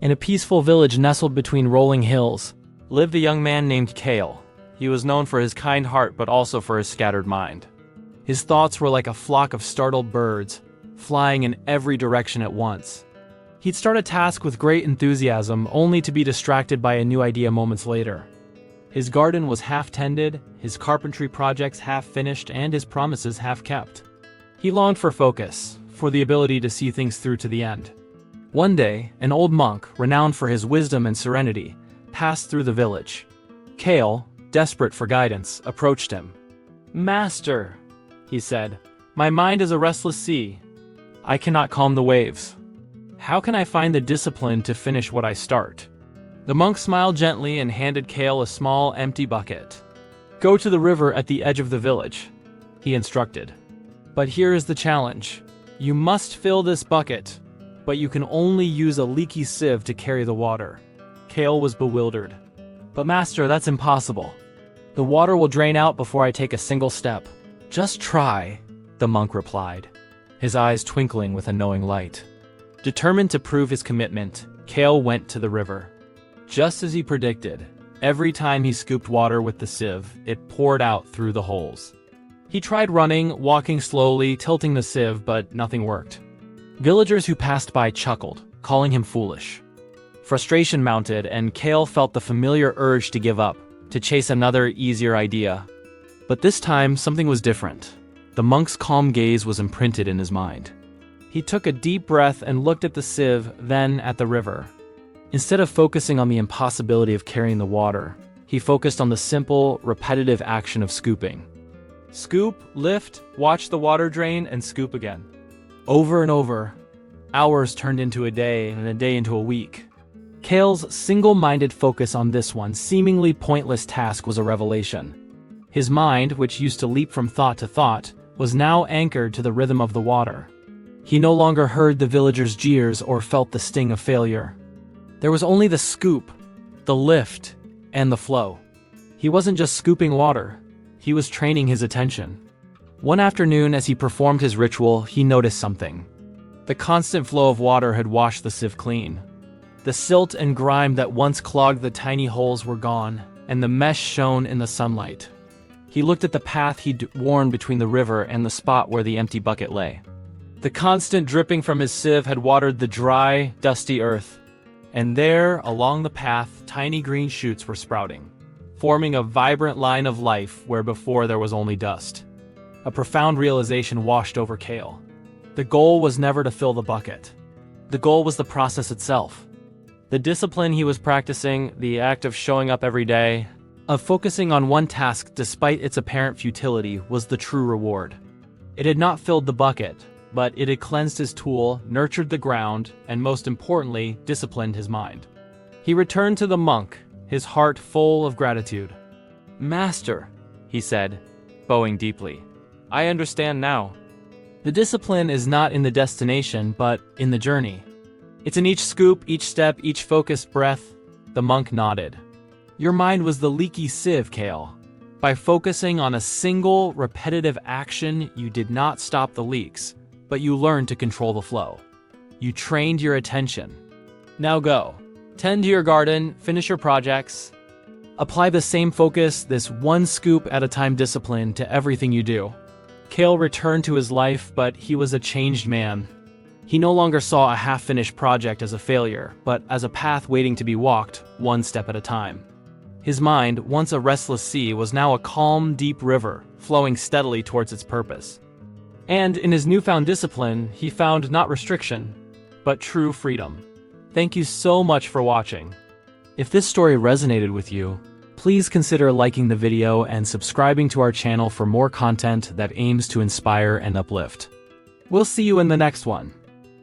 In a peaceful village nestled between rolling hills, lived a young man named Kale. He was known for his kind heart but also for his scattered mind. His thoughts were like a flock of startled birds, flying in every direction at once. He'd start a task with great enthusiasm, only to be distracted by a new idea moments later. His garden was half-tended, his carpentry projects half-finished, and his promises half-kept. He longed for focus, for the ability to see things through to the end. One day, an old monk, renowned for his wisdom and serenity, passed through the village. Kale, desperate for guidance, approached him. "Master," he said, "my mind is a restless sea. I cannot calm the waves. How can I find the discipline to finish what I start?" The monk smiled gently and handed Kale a small, empty bucket. "Go to the river at the edge of the village," he instructed. "But here is the challenge. You must fill this bucket, but you can only use a leaky sieve to carry the water." Kale was bewildered. "But master, that's impossible. The water will drain out before I take a single step." "Just try," the monk replied, his eyes twinkling with a knowing light. Determined to prove his commitment, Kale went to the river. Just as he predicted, every time he scooped water with the sieve, it poured out through the holes. He tried running, walking slowly, tilting the sieve, but nothing worked. Villagers who passed by chuckled, calling him foolish. Frustration mounted, and Kale felt the familiar urge to give up, to chase another, easier idea. But this time, something was different. The monk's calm gaze was imprinted in his mind. He took a deep breath and looked at the sieve, then at the river. Instead of focusing on the impossibility of carrying the water, he focused on the simple, repetitive action of scooping. Scoop, lift, watch the water drain, and scoop again. Over and over. Hours turned into a day, and a day into a week. Kale's single-minded focus on this one seemingly pointless task was a revelation. His mind, which used to leap from thought to thought, was now anchored to the rhythm of the water. He no longer heard the villagers' jeers or felt the sting of failure. There was only the scoop, the lift, and the flow. He wasn't just scooping water, he was training his attention. One afternoon, as he performed his ritual, he noticed something. The constant flow of water had washed the sieve clean. The silt and grime that once clogged the tiny holes were gone, and the mesh shone in the sunlight. He looked at the path he'd worn between the river and the spot where the empty bucket lay. The constant dripping from his sieve had watered the dry, dusty earth. And there, along the path, tiny green shoots were sprouting, forming a vibrant line of life where before there was only dust. A profound realization washed over Kale. The goal was never to fill the bucket. The goal was the process itself. The discipline he was practicing, the act of showing up every day, of focusing on one task despite its apparent futility, was the true reward. It had not filled the bucket, but it had cleansed his tool, nurtured the ground, and most importantly, disciplined his mind. He returned to the monk, his heart full of gratitude. "Master," he said, bowing deeply, "I understand now. The discipline is not in the destination, but in the journey. It's in each scoop, each step, each focused breath." The monk nodded. "Your mind was the leaky sieve, Kale. By focusing on a single, repetitive action, you did not stop the leaks, but you learned to control the flow. You trained your attention. Now go. Tend to your garden, finish your projects. Apply the same focus, this one scoop at a time discipline, to everything you do." Kale returned to his life, but he was a changed man. He no longer saw a half-finished project as a failure, but as a path waiting to be walked, one step at a time. His mind, once a restless sea, was now a calm, deep river, flowing steadily towards its purpose. And in his newfound discipline, he found not restriction, but true freedom. Thank you so much for watching. If this story resonated with you, please consider liking the video and subscribing to our channel for more content that aims to inspire and uplift. We'll see you in the next one.